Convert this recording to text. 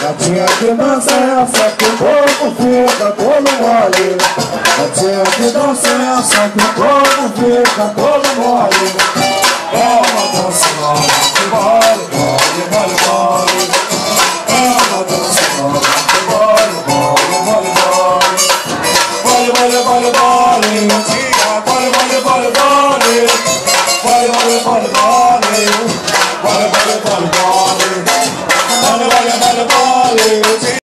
Gatinha que dança essa que o corpo fica todo mole. Gatinha que dança essa que o corpo fica todo mole. É uma dança nova que mole, mole, mole, mole. É uma dança nova que mole, mole, mole, mole. Mole, mole, mole, mole. Gatinha, mole, mole, mole, mole. Mole, mole, mole, mole. Mole, mole, mole.